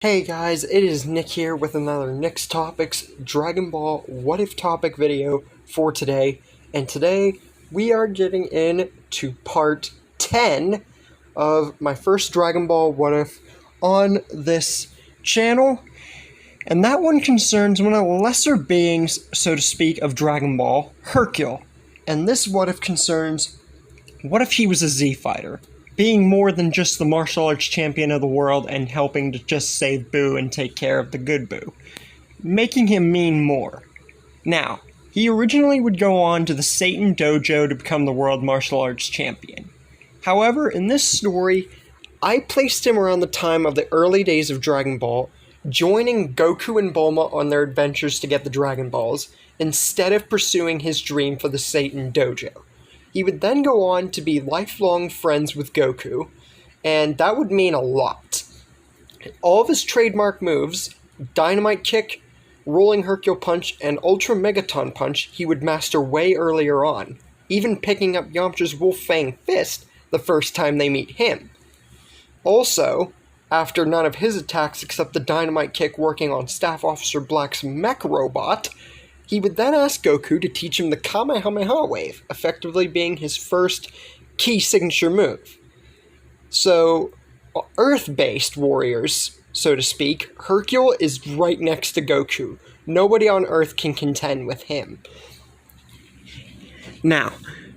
Hey guys, it is Nick here with another Nick's Topics Dragon Ball What If topic video for today. And today we are getting into part 10 of my first Dragon Ball What If on this channel. And that one concerns one of the lesser beings, so to speak, of Dragon Ball, Hercule. And this What If concerns, what if he was a Z fighter? Being more than just the martial arts champion of the world and helping to just save Boo and take care of the good Boo. Making him mean more. Now, he originally would go on to the Satan Dojo to become the world martial arts champion. However, in this story, I placed him around the time of the early days of Dragon Ball, joining Goku and Bulma on their adventures to get the Dragon Balls, instead of pursuing his dream for the Satan Dojo. He would then go on to be lifelong friends with Goku, and that would mean a lot. All of his trademark moves, Dynamite Kick, Rolling Hercule Punch, and Ultra Megaton Punch, he would master way earlier on, even picking up Yamcha's Wolf Fang Fist the first time they meet him. Also, after none of his attacks except the Dynamite Kick working on Staff Officer Black's mech robot, he would then ask Goku to teach him the Kamehameha Wave, effectively being his first key signature move. So, Earth-based warriors, so to speak, Hercule is right next to Goku. Nobody on Earth can contend with him. Now,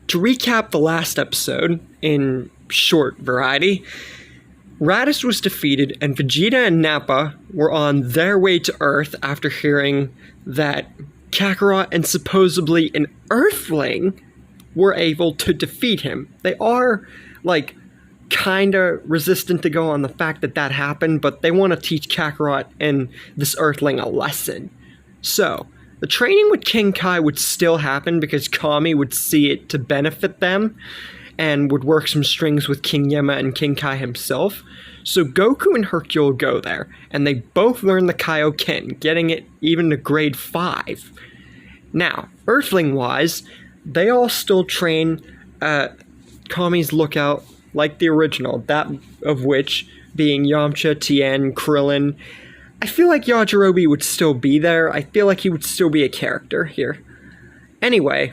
to recap the last episode, in short variety, Raditz was defeated and Vegeta and Nappa were on their way to Earth after hearing that Kakarot and supposedly an Earthling were able to defeat him. They are, kinda resistant to go on the fact that that happened, but they want to teach Kakarot and this Earthling a lesson. So, the training with King Kai would still happen because Kami would see it to benefit them and would work some strings with King Yama and King Kai himself. So Goku and Hercule go there, and they both learn the Kaioken, getting it even to grade 5. Now, Earthling-wise, they all still train at Kami's lookout like the original, that of which being Yamcha, Tien, Krillin. I feel like Yajirobe would still be there. I feel like he would still be a character here. Anyway,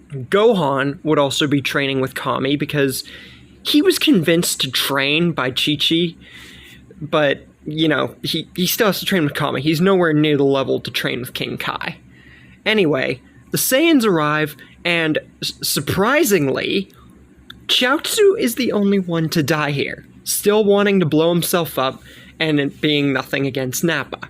Gohan would also be training with Kami because he was convinced to train by Chi-Chi, but, he still has to train with Kami. He's nowhere near the level to train with King Kai. Anyway, the Saiyans arrive, and surprisingly, Chiaotzu is the only one to die here, still wanting to blow himself up and it being nothing against Nappa.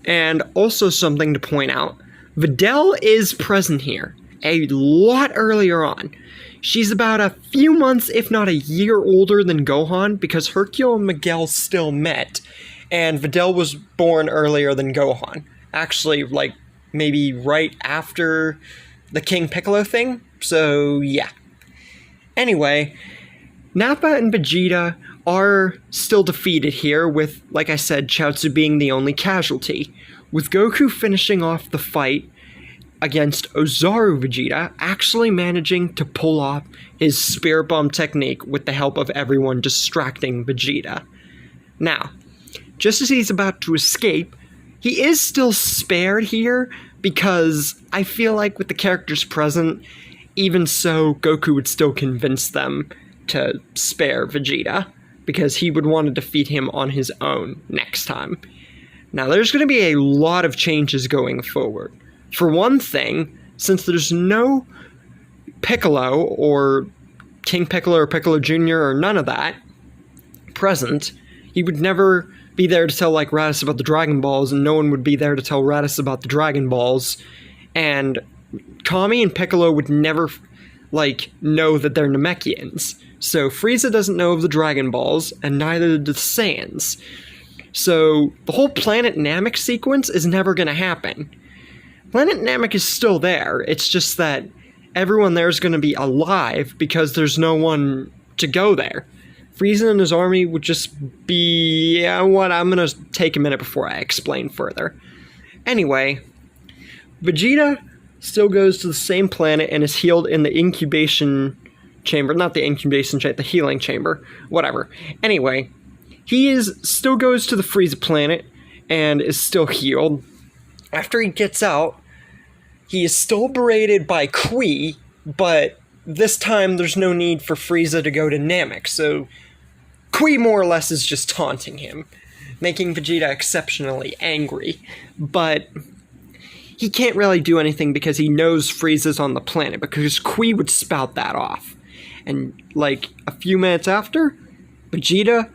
And also something to point out, Videl is present here, a lot earlier on. She's about a few months, if not a year older than Gohan, because Hercule and Miguel still met, and Videl was born earlier than Gohan. Actually, maybe right after the King Piccolo thing, so yeah. Anyway, Nappa and Vegeta are still defeated here, with, like I said, Chiaotzu being the only casualty, with Goku finishing off the fight against Ozaru Vegeta, actually managing to pull off his Spirit Bomb technique with the help of everyone distracting Vegeta. Now, just as he's about to escape, he is still spared here because I feel like with the characters present, even so, Goku would still convince them to spare Vegeta because he would want to defeat him on his own next time. Now, there's going to be a lot of changes going forward. For one thing, since there's no Piccolo, or King Piccolo, or Piccolo Jr., or none of that present, he would never be there to tell, Raditz about the Dragon Balls, and no one would be there to tell Raditz about the Dragon Balls, and Kami and Piccolo would never, know that they're Namekians. So Frieza doesn't know of the Dragon Balls, and neither do the Saiyans. So the whole Planet Namek sequence is never going to happen. Planet Namek is still there, it's just that everyone there is going to be alive because there's no one to go there. Frieza and his army would just be... I'm going to take a minute before I explain further. Anyway, Vegeta still goes to the same planet and is healed in the incubation chamber. Not the incubation chamber, the healing chamber. Whatever. Anyway, Still goes to the Frieza planet and is still healed. After he gets out, he is still berated by Kui, but this time there's no need for Frieza to go to Namek, so Kui more or less is just taunting him, making Vegeta exceptionally angry, but he can't really do anything because he knows Frieza's on the planet, because Kui would spout that off. And, like, a few minutes after, Vegeta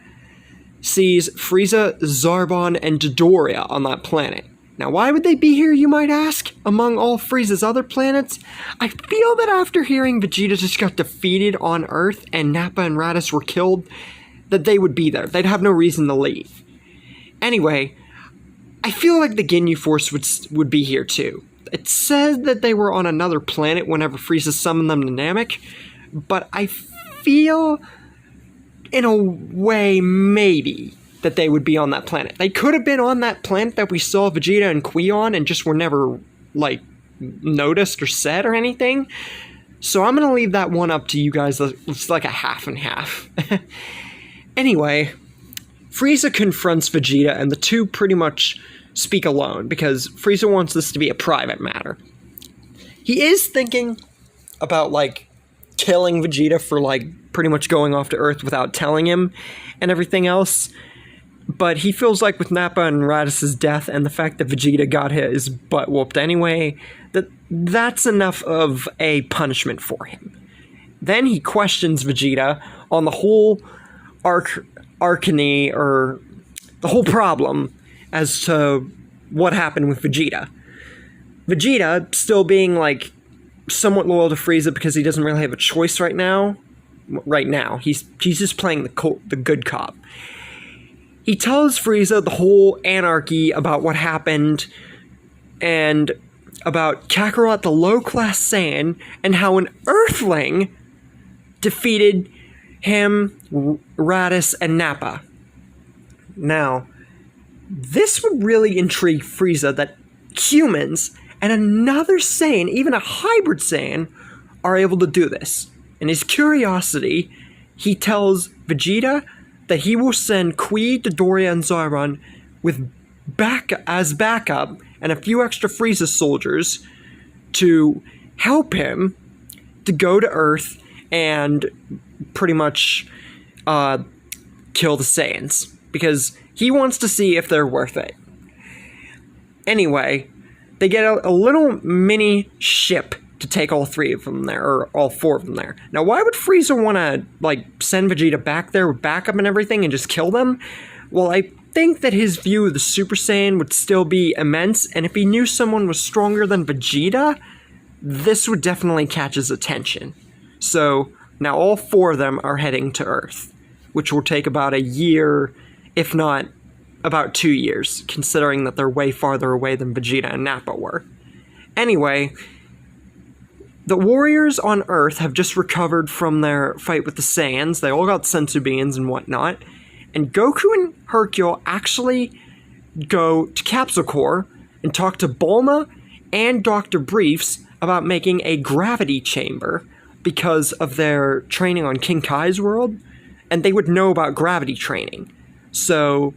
sees Frieza, Zarbon, and Dodoria on that planet. Now, why would they be here, you might ask, among all Frieza's other planets? I feel that after hearing Vegeta just got defeated on Earth and Nappa and Raditz were killed, that they would be there. They'd have no reason to leave. Anyway, I feel like the Ginyu Force would be here too. It said that they were on another planet whenever Frieza summoned them to Namek, but I feel, in a way, maybe that they would be on that planet. They could have been on that planet that we saw Vegeta and Kui on and just were never, like, noticed or said or anything. So I'm gonna leave that one up to you guys. It's like a half and half. Anyway, Frieza confronts Vegeta and the two pretty much speak alone because Frieza wants this to be a private matter. He is thinking about, like, killing Vegeta for, like, pretty much going off to Earth without telling him and everything else. But he feels like with Nappa and Raditz's death and the fact that Vegeta got his butt whooped anyway, that's enough of a punishment for him. Then he questions Vegeta on the whole arcany, or the whole problem as to what happened with Vegeta. Vegeta, still being, like, somewhat loyal to Frieza because he doesn't really have a choice right now. He's just playing the good cop. He tells Frieza the whole anarchy about what happened and about Kakarot the low-class Saiyan and how an Earthling defeated him, Raditz, and Nappa. Now, this would really intrigue Frieza that humans and another Saiyan, even a hybrid Saiyan, are able to do this. In his curiosity, he tells Vegeta that he will send Kui, Dodoria, and Zarbon with backup and a few extra Frieza soldiers to help him to go to Earth and pretty much kill the Saiyans, because he wants to see if they're worth it. Anyway, they get a little mini ship to take all three of them there, or all four of them there. Now, why would Frieza want to, like, send Vegeta back there with backup and everything and just kill them? Well, I think that his view of the Super Saiyan would still be immense, and if he knew someone was stronger than Vegeta, this would definitely catch his attention. So, now all four of them are heading to Earth, which will take about a year, if not about 2 years, considering that they're way farther away than Vegeta and Nappa were. Anyway, the warriors on Earth have just recovered from their fight with the Saiyans. They all got senzu beans and whatnot. And Goku and Hercule actually go to Capsule Corps and talk to Bulma and Dr. Briefs about making a gravity chamber because of their training on King Kai's world. And they would know about gravity training. So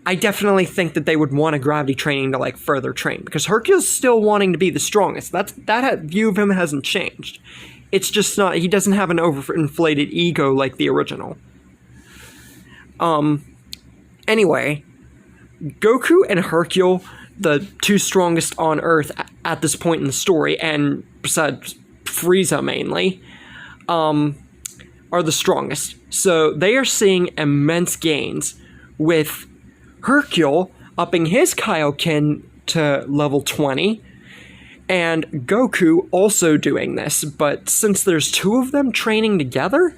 I definitely think that they would want a gravity training to, like, further train, because Hercule's still wanting to be the strongest. That view of him hasn't changed. It's just not, he doesn't have an overinflated ego like the original. Anyway, Goku and Hercule, the two strongest on Earth at this point in the story, and besides Frieza mainly, are the strongest. So they are seeing immense gains with Hercule upping his Kaioken to level 20, and Goku also doing this, but since there's two of them training together,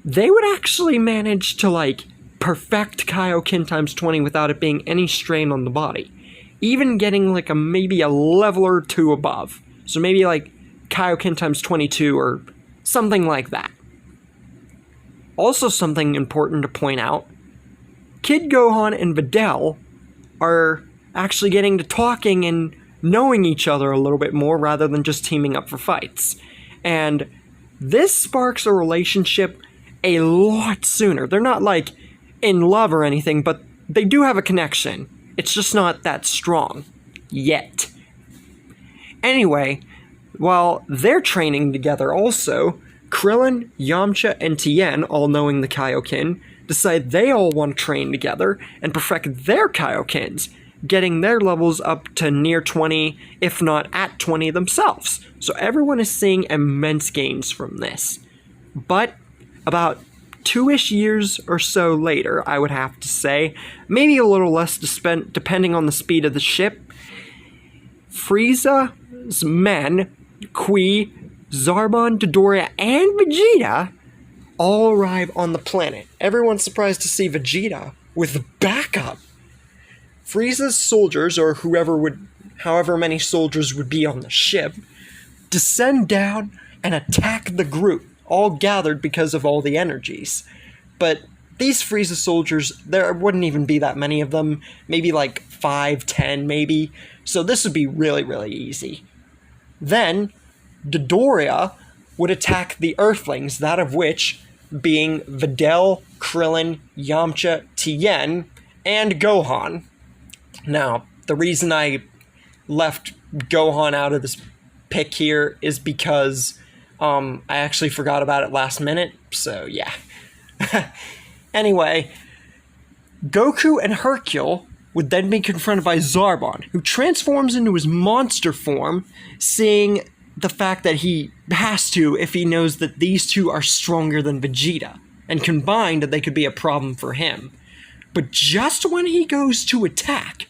they would actually manage to, like, perfect Kaioken times 20 without it being any strain on the body. Even getting, like, maybe a level or two above. So maybe, like, Kaioken times 22 or something like that. Also something important to point out, Kid Gohan and Videl are actually getting to talking and knowing each other a little bit more rather than just teaming up for fights. And this sparks a relationship a lot sooner. They're not, like, in love or anything, but they do have a connection. It's just not that strong. Yet. Anyway, while they're training together also, Krillin, Yamcha, and Tien, all knowing the Kaioken, decide they all want to train together and perfect their Kaiokens, getting their levels up to near 20, if not at 20 themselves. So everyone is seeing immense gains from this. But about 2-ish years or so later, I would have to say, maybe a little less depending on the speed of the ship, Frieza's men, Qui, Zarbon, Dodoria, and Vegeta all arrive on the planet. Everyone's surprised to see Vegeta with backup. Frieza's soldiers, or however many soldiers would be on the ship, descend down and attack the group, all gathered because of all the energies. But these Frieza soldiers, there wouldn't even be that many of them, maybe like 5, 10 maybe, so this would be really, really easy. Then, Dodoria would attack the Earthlings, that of which being Videl, Krillin, Yamcha, Tien, and Gohan. Now, the reason I left Gohan out of this pick here is because I actually forgot about it last minute, so yeah. Anyway, Goku and Hercule would then be confronted by Zarbon, who transforms into his monster form, seeing the fact that he has to if he knows that these two are stronger than Vegeta, and combined they could be a problem for him. But just when he goes to attack,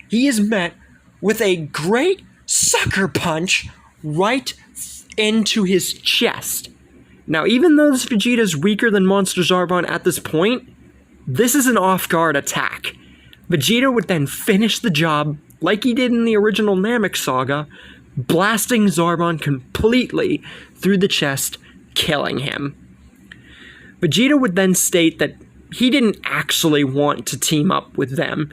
he is met with a great sucker punch right into his chest. Now, even though this Vegeta is weaker than Monster Zarbon at this point, this is an off-guard attack. Vegeta would then finish the job like he did in the original Namek saga, blasting Zarbon completely through the chest, killing him. Vegeta would then state that he didn't actually want to team up with them.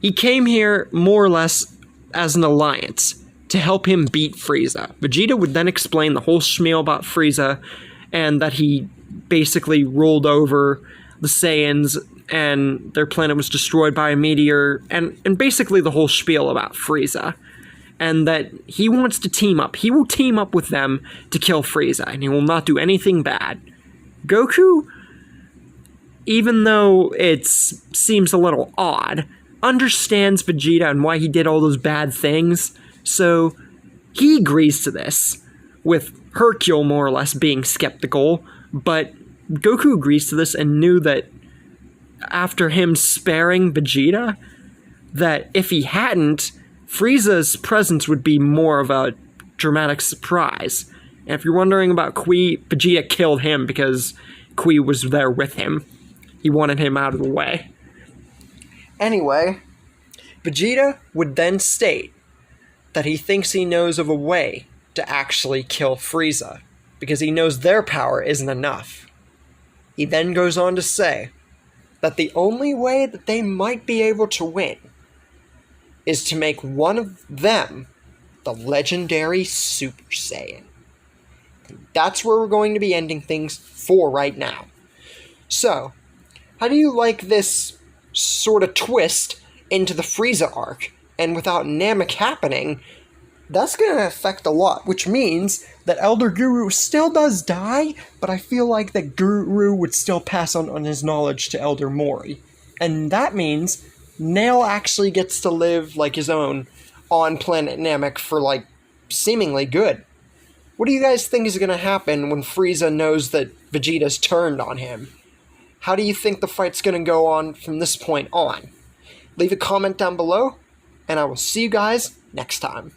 He came here more or less as an alliance to help him beat Frieza. Vegeta would then explain the whole spiel about Frieza and that he basically ruled over the Saiyans and their planet was destroyed by a meteor, and basically the whole spiel about Frieza. And that he wants to team up. He will team up with them to kill Frieza, and he will not do anything bad. Goku, even though it seems a little odd, understands Vegeta and why he did all those bad things, so he agrees to this, with Hercule more or less being skeptical, but Goku agrees to this and knew that after him sparing Vegeta, that if he hadn't, Frieza's presence would be more of a dramatic surprise. And if you're wondering about Qui, Vegeta killed him because Qui was there with him. He wanted him out of the way. Anyway, Vegeta would then state that he thinks he knows of a way to actually kill Frieza, because he knows their power isn't enough. He then goes on to say that the only way that they might be able to win is to make one of them the legendary Super Saiyan. And that's where we're going to be ending things for right now. So, how do you like this sort of twist into the Frieza arc? And without Namek happening, that's going to affect a lot, which means that Elder Guru still does die, but I feel like that Guru would still pass on his knowledge to Elder Mori. And that means Nail actually gets to live like his own on planet Namek for like seemingly good. What do you guys think is going to happen when Frieza knows that Vegeta's turned on him? How do you think the fight's going to go on from this point on? Leave a comment down below, and I will see you guys next time.